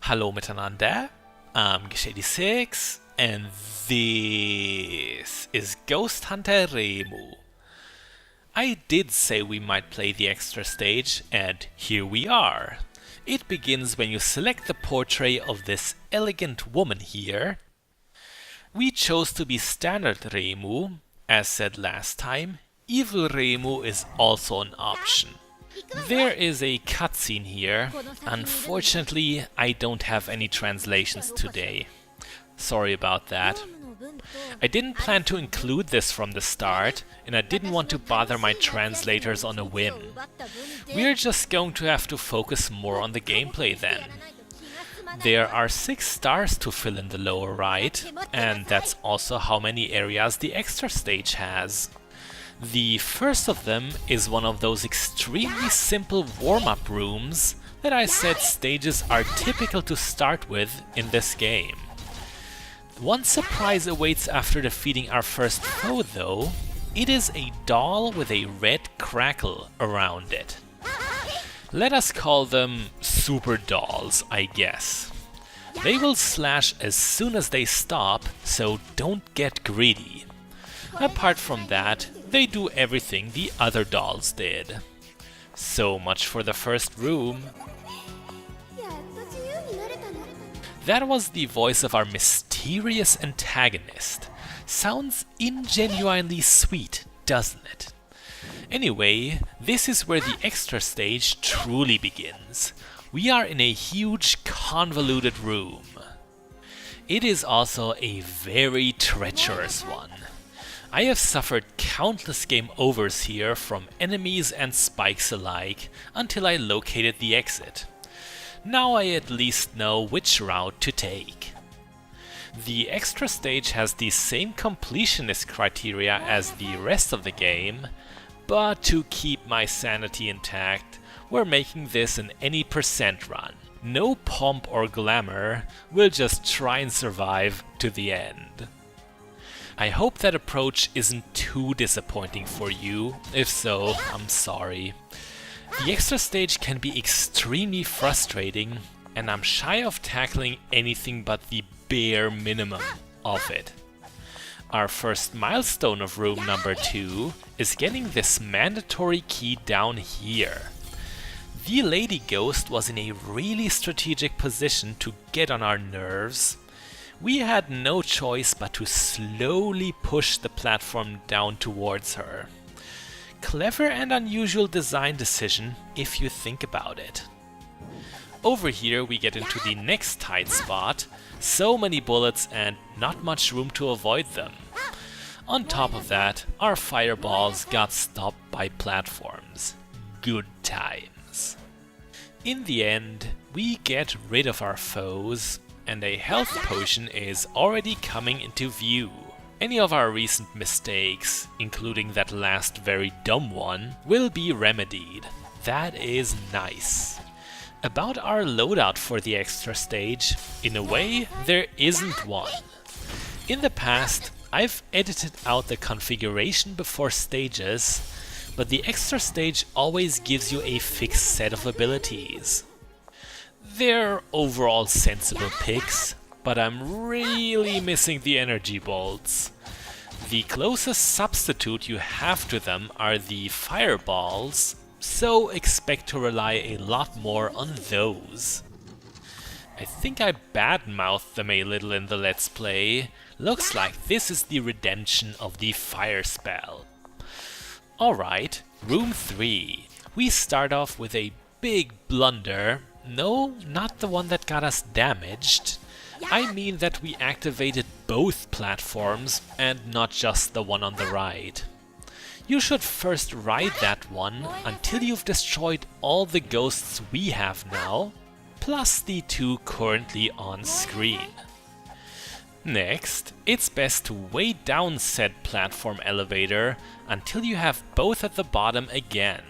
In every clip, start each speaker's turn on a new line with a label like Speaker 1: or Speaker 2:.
Speaker 1: Hallo miteinander, I'm Shady6 and this is Ghost Hunter Reimu. I did say we might play the extra stage, and here we are. It begins when you select the portrait of this elegant woman here. We chose to be standard Reimu. As said last time, evil Reimu is also an option. There is a cutscene here. Unfortunately, I don't have any translations today. Sorry about that. I didn't plan to include this from the start, and I didn't want to bother my translators on a whim. We're just going to have to focus more on the gameplay then. There are 6 stars to fill in the lower right, and that's also how many areas the extra stage has. The first of them is one of those extremely simple warm-up rooms that I said stages are typical to start with in this game. One surprise awaits after defeating our first foe though. It is a doll with a red crackle around it. Let us call them super dolls, I guess. They will slash as soon as they stop, so don't get greedy. Apart from that, they do everything the other dolls did. So much for the first room. That was the voice of our mysterious antagonist. Sounds ingenuinely sweet, doesn't it? Anyway, this is where the extra stage truly begins. We are in a huge, convoluted room. It is also a very treacherous one. I have suffered countless game overs here from enemies and spikes alike until I located the exit. Now I at least know which route to take. The extra stage has the same completionist criteria as the rest of the game, but to keep my sanity intact, we're making this an any % run. No pomp or glamour, we'll just try and survive to the end. I hope that approach isn't too disappointing for you. If so, I'm sorry. The extra stage can be extremely frustrating, and I'm shy of tackling anything but the bare minimum of it. Our first milestone of room number 2 is getting this mandatory key down here. The lady ghost was in a really strategic position to get on our nerves. We had no choice but to slowly push the platform down towards her. Clever and unusual design decision if you think about it. Over here we get into the next tight spot, so many bullets and not much room to avoid them. On top of that, our fireballs got stopped by platforms. Good times. In the end, we get rid of our foes, and a health potion is already coming into view. Any of our recent mistakes, including that last very dumb one, will be remedied. That is nice. About our loadout for the extra stage, in a way, there isn't one. In the past, I've edited out the configuration before stages, but the extra stage always gives you a fixed set of abilities. They're overall sensible picks, but I'm really missing the energy bolts. The closest substitute you have to them are the fireballs, so expect to rely a lot more on those. I think I badmouthed them a little in the Let's Play. Looks like this is the redemption of the fire spell. Alright, room 3. We start off with a big blunder. No, not the one that got us damaged. I mean that we activated both platforms and not just the one on the right. You should first ride that one until you've destroyed all the ghosts we have now, plus the 2 currently on screen. Next, it's best to weigh down said platform elevator until you have both at the bottom again.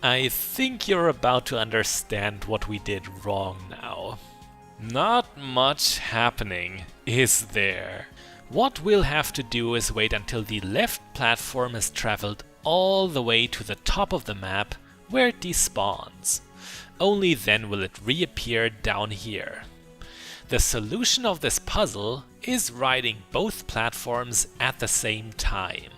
Speaker 1: I think you're about to understand what we did wrong now. Not much happening, is there? What we'll have to do is wait until the left platform has traveled all the way to the top of the map where it despawns. Only then will it reappear down here. The solution of this puzzle is riding both platforms at the same time.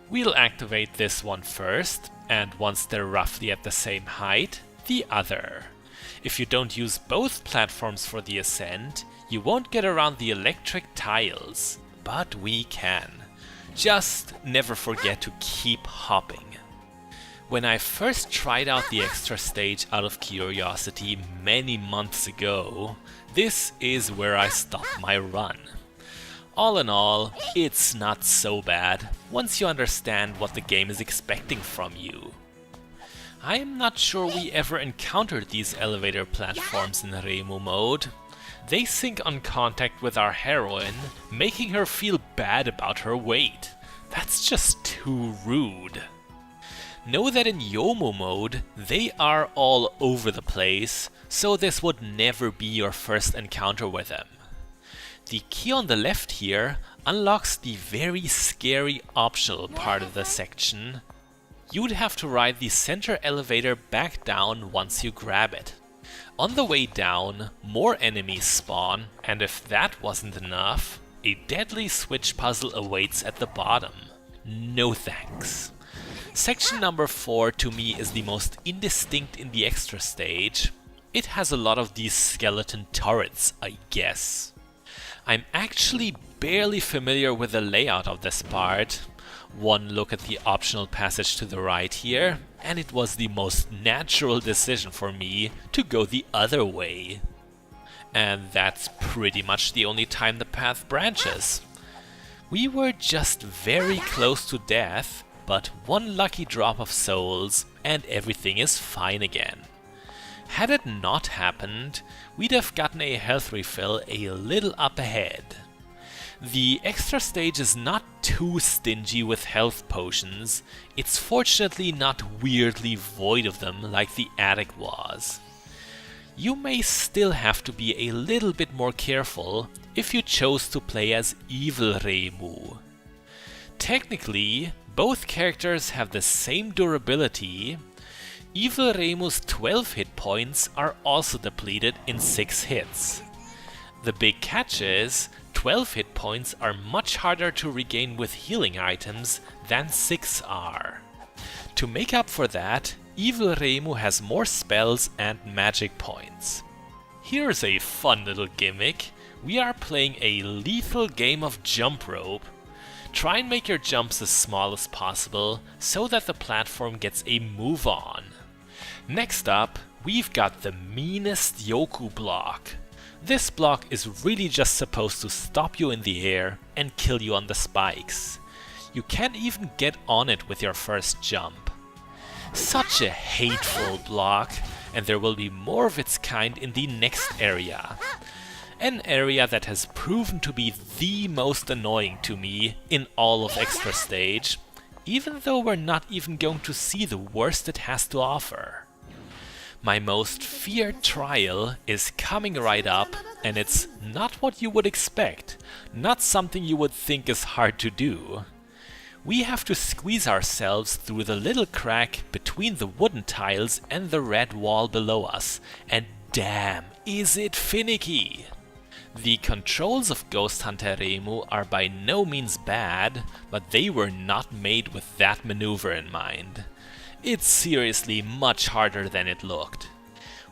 Speaker 1: We'll activate this one first, and once they're roughly at the same height, the other. If you don't use both platforms for the ascent, you won't get around the electric tiles, but we can. Just never forget to keep hopping. When I first tried out the extra stage out of curiosity many months ago, this is where I stopped my run. All in all, it's not so bad once you understand what the game is expecting from you. I am not sure we ever encountered these elevator platforms in Reimu mode. They sync on contact with our heroine, making her feel bad about her weight. That's just too rude. Know that in Yomu mode, they are all over the place, so this would never be your first encounter with them. The key on the left here unlocks the very scary optional part of the section. You'd have to ride the center elevator back down once you grab it. On the way down, more enemies spawn, and if that wasn't enough, a deadly switch puzzle awaits at the bottom. No thanks. Section number 4 to me is the most indistinct in the extra stage. It has a lot of these skeleton turrets, I guess. I'm actually barely familiar with the layout of this part. One look at the optional passage to the right here, and it was the most natural decision for me to go the other way. And that's pretty much the only time the path branches. We were just very close to death, but one lucky drop of souls and everything is fine again. Had it not happened, we'd have gotten a health refill a little up ahead. The extra stage is not too stingy with health potions. It's fortunately not weirdly void of them like the attic was. You may still have to be a little bit more careful if you chose to play as Evil Reimu. Technically, both characters have the same durability. Evil Reimu's 12 hit points are also depleted in 6 hits. The big catch is, 12 hit points are much harder to regain with healing items than 6 are. To make up for that, Evil Reimu has more spells and magic points. Here's a fun little gimmick. We are playing a lethal game of jump rope. Try and make your jumps as small as possible so that the platform gets a move on. Next up, we've got the Meanest Yoku block. This block is really just supposed to stop you in the air and kill you on the spikes. You can't even get on it with your first jump. Such a hateful block, and there will be more of its kind in the next area. An area that has proven to be the most annoying to me in all of Extra Stage, even though we're not even going to see the worst it has to offer. My most feared trial is coming right up, and it's not what you would expect, not something you would think is hard to do. We have to squeeze ourselves through the little crack between the wooden tiles and the red wall below us, and damn, is it finicky! The controls of Ghost Hunter Reimu are by no means bad, but they were not made with that maneuver in mind. It's seriously much harder than it looked.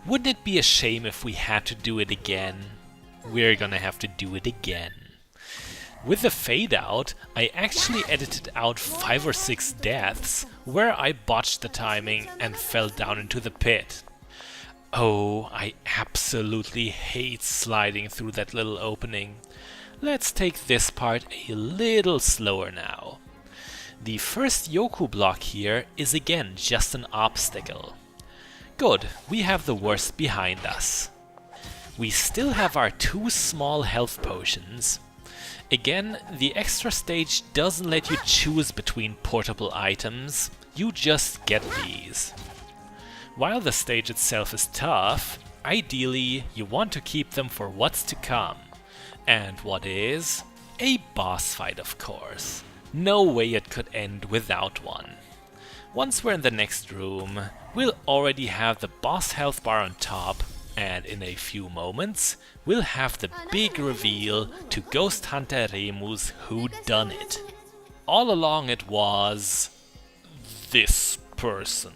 Speaker 1: Wouldn't it be a shame if we had to do it again? We're gonna have to do it again. With the fade out, I actually edited out 5 or 6 deaths where I botched the timing and fell down into the pit. Oh, I absolutely hate sliding through that little opening. Let's take this part a little slower now. The first Yoku block here is again just an obstacle. Good, we have the worst behind us. We still have our 2 small health potions. Again, the extra stage doesn't let you choose between portable items, you just get these. While the stage itself is tough, ideally you want to keep them for what's to come. And what is? A boss fight, of course. No way it could end without one. Once we're in the next room, we'll already have the boss health bar on top, and in a few moments, we'll have the big reveal to Ghost Hunter Reimu's whodunit. All along it was... this person.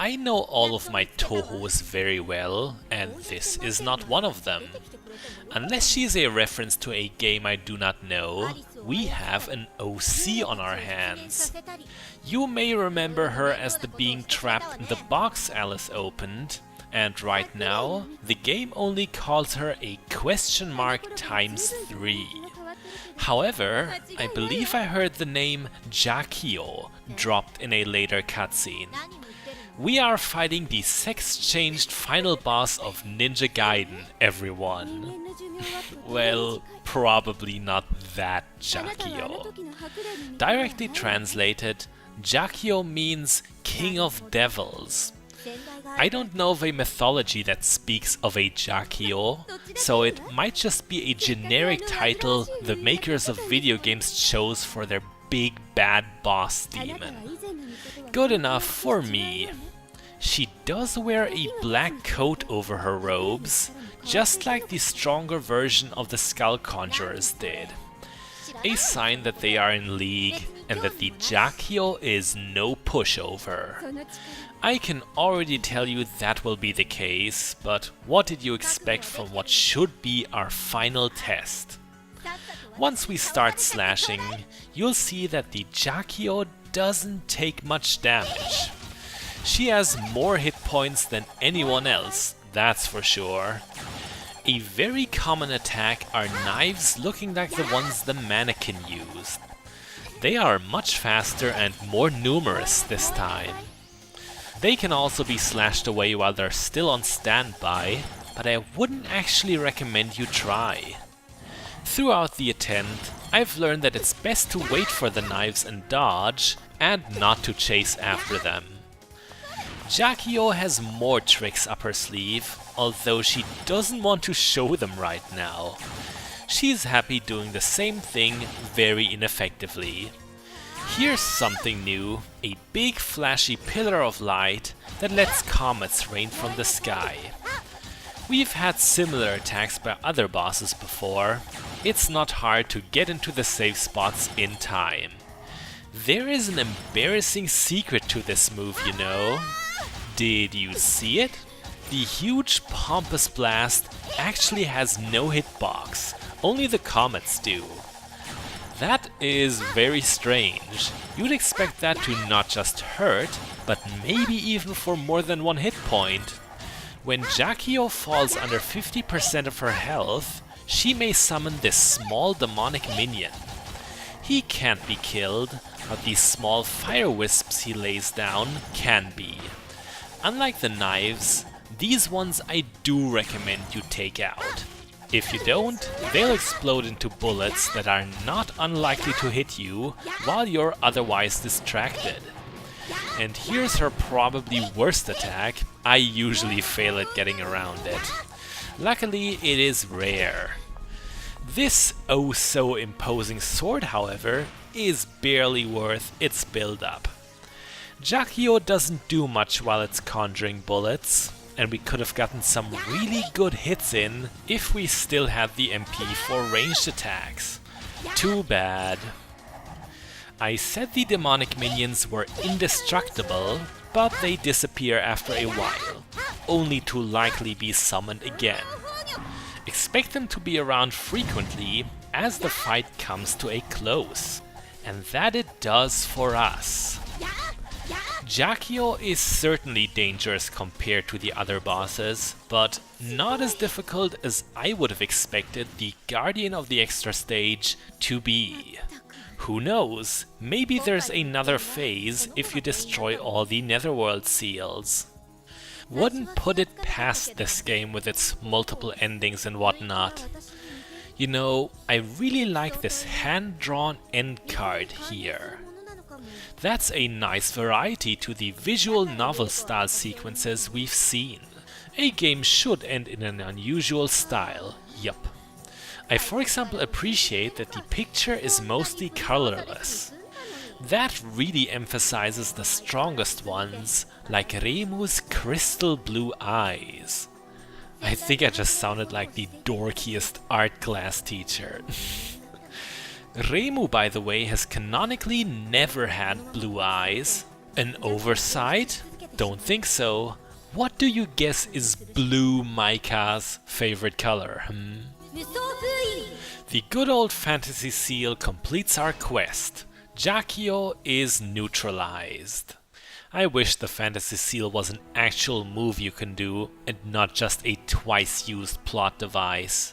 Speaker 1: I know all of my Tohos very well, and this is not one of them. Unless she is a reference to a game I do not know, we have an OC on our hands. You may remember her as the being trapped in the box Alice opened, and right now, the game only calls her a question mark times 3. However, I believe I heard the name Jaki-oh dropped in a later cutscene. We are fighting the sex-changed final boss of Ninja Gaiden, everyone. Well, probably not that Jaki-oh. Directly translated, Jaki-oh means King of Devils. I don't know of a mythology that speaks of a Jaki-oh, so it might just be a generic title the makers of video games chose for their big bad boss demon. Good enough for me. She does wear a black coat over her robes, just like the stronger version of the Skull Conjurers did. A sign that they are in league and that the Jaki-oh is no pushover. I can already tell you that will be the case, but what did you expect from what should be our final test? Once we start slashing, you'll see that the Jaki-oh doesn't take much damage. She has more hit points than anyone else, that's for sure. A very common attack are knives looking like the ones the mannequin used. They are much faster and more numerous this time. They can also be slashed away while they're still on standby, but I wouldn't actually recommend you try. Throughout the attempt, I've learned that it's best to wait for the knives and dodge, and not to chase after them. Jaki-oh has more tricks up her sleeve, although she doesn't want to show them right now. She's happy doing the same thing very ineffectively. Here's something new, a big flashy pillar of light that lets comets rain from the sky. We've had similar attacks by other bosses before. It's not hard to get into the safe spots in time. There is an embarrassing secret to this move, you know. Did you see it? The huge pompous blast actually has no hitbox, only the comets do. That is very strange. You'd expect that to not just hurt, but maybe even for more than one hit point. When Jaki-oh falls under 50% of her health, she may summon this small demonic minion. He can't be killed, but these small fire wisps he lays down can be. Unlike the knives, these ones I do recommend you take out. If you don't, they'll explode into bullets that are not unlikely to hit you while you're otherwise distracted. And here's her probably worst attack. I usually fail at getting around it. Luckily, it is rare. This oh so imposing sword, however, is barely worth its build-up. Jaki-oh doesn't do much while it's conjuring bullets, and we could have gotten some really good hits in if we still had the MP for ranged attacks. Too bad. I said the demonic minions were indestructible, but they disappear after a while, only to likely be summoned again. Expect them to be around frequently as the fight comes to a close, and that it does for us. Jaki-oh is certainly dangerous compared to the other bosses, but not as difficult as I would have expected the Guardian of the Extra Stage to be. Who knows, maybe there's another phase if you destroy all the Netherworld seals. Wouldn't put it past this game with its multiple endings and whatnot. You know, I really like this hand-drawn end card here. That's a nice variety to the visual novel style sequences we've seen. A game should end in an unusual style, yup. I for example appreciate that the picture is mostly colorless. That really emphasizes the strongest ones, like Reimu's crystal blue eyes. I think I just sounded like the dorkiest art class teacher. Reimu, by the way, has canonically never had blue eyes. An oversight? Don't think so. What do you guess is BlueMica's favorite color? The good old fantasy seal completes our quest. Jaki-oh is neutralized. I wish the fantasy seal was an actual move you can do and not just a twice used plot device.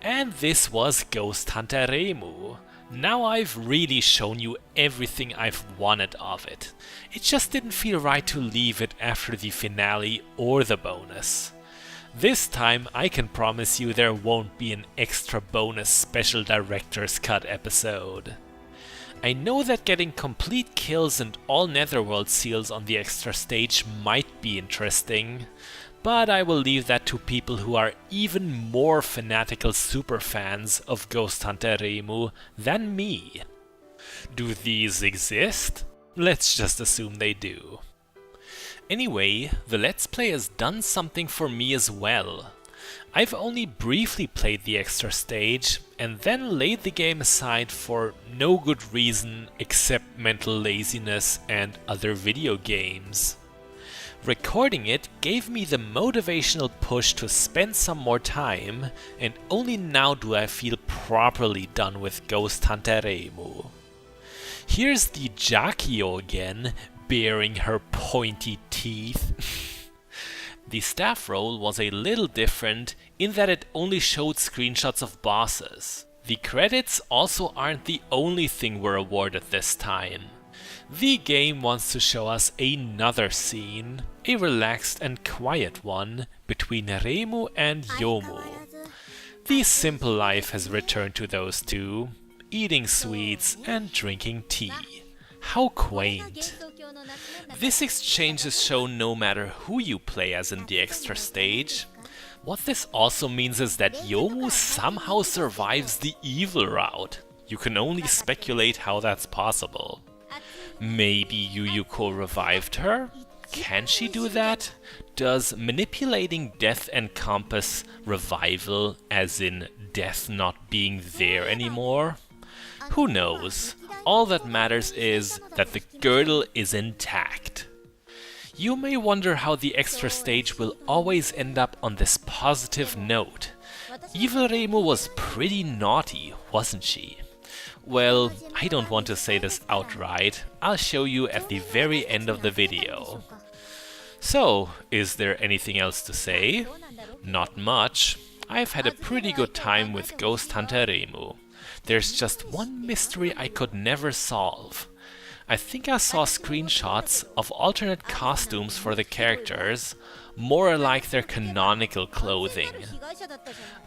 Speaker 1: And this was Ghost Hunter Reimu. Now I've really shown you everything I've wanted of it. It just didn't feel right to leave it after the finale or the bonus. This time I can promise you there won't be an extra bonus special director's cut episode. I know that getting complete kills and all Netherworld seals on the extra stage might be interesting, but I will leave that to people who are even more fanatical superfans of Ghost Hunter Reimu than me. Do these exist? Let's just assume they do. Anyway, the Let's Play has done something for me as well. I've only briefly played the extra stage and then laid the game aside for no good reason except mental laziness and other video games. Recording it gave me the motivational push to spend some more time, and only now do I feel properly done with Ghost Hunter Reimu. Here's the Jaki-oh again, baring her pointy teeth. The staff roll was a little different in that it only showed screenshots of bosses. The credits also aren't the only thing we're awarded this time. The game wants to show us another scene, a relaxed and quiet one, between Reimu and Yomu. The simple life has returned to those two, eating sweets and drinking tea. How quaint. This exchange is shown no matter who you play as in the extra stage. What this also means is that Yomu somehow survives the evil route. You can only speculate how that's possible. Maybe Yuko revived her? Can she do that? Does manipulating death encompass revival, as in death not being there anymore? Who knows? All that matters is that the girdle is intact. You may wonder how the extra stage will always end up on this positive note. Evil Reimu was pretty naughty, wasn't she? Well, I don't want to say this outright. I'll show you at the very end of the video. So, is there anything else to say? Not much. I've had a pretty good time with Ghost Hunter Reimu. There's just one mystery I could never solve. I think I saw screenshots of alternate costumes for the characters, more like their canonical clothing.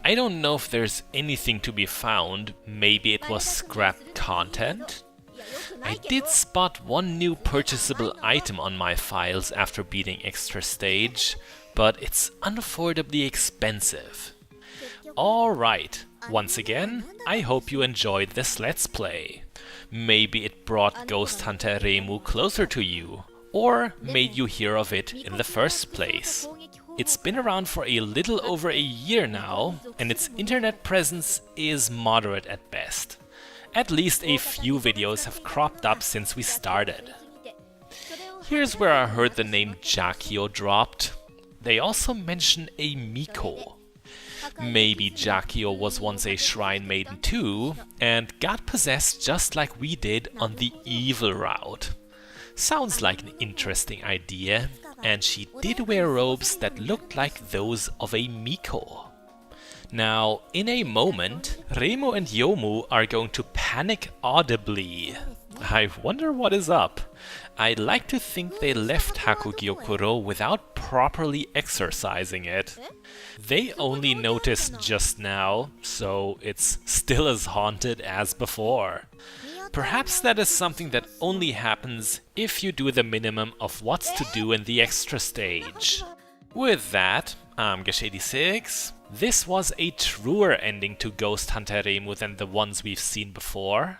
Speaker 1: I don't know if there's anything to be found, maybe it was scrapped content? I did spot one new purchasable item on my files after beating extra stage, but it's unaffordably expensive. Alright, once again, I hope you enjoyed this Let's Play. Maybe it brought Ghost Hunter Reimu closer to you, or made you hear of it in the first place. It's been around for a little over a year now, and its internet presence is moderate at best. At least a few videos have cropped up since we started. Here's where I heard the name Jaki-oh dropped. They also mention a Miko. Maybe Jaki-oh was once a shrine maiden too, and got possessed just like we did on the evil route. Sounds like an interesting idea, and she did wear robes that looked like those of a Miko. Now, in a moment, Reimu and Yomu are going to panic audibly. I wonder what is up. I'd like to think they left Hakugyokuro without properly exercising it. They only noticed just now, so it's still as haunted as before. Perhaps that is something that only happens if you do the minimum of what's to do in the extra stage. With that, I'm Gesh86. This was a truer ending to Ghost Hunter Reimu than the ones we've seen before.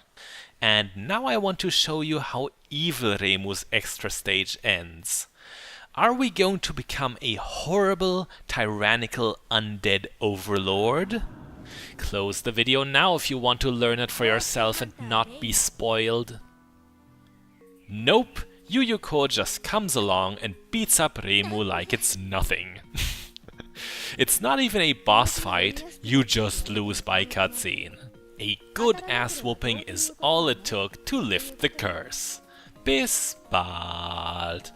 Speaker 1: And now I want to show you how evil Reimu's extra stage ends. Are we going to become a horrible, tyrannical, undead overlord? Close the video now if you want to learn it for yourself and not be spoiled. Nope, Yoku just comes along and beats up Reimu like it's nothing. It's not even a boss fight, you just lose by cutscene. A good ass whooping is all it took to lift the curse. Bis bald!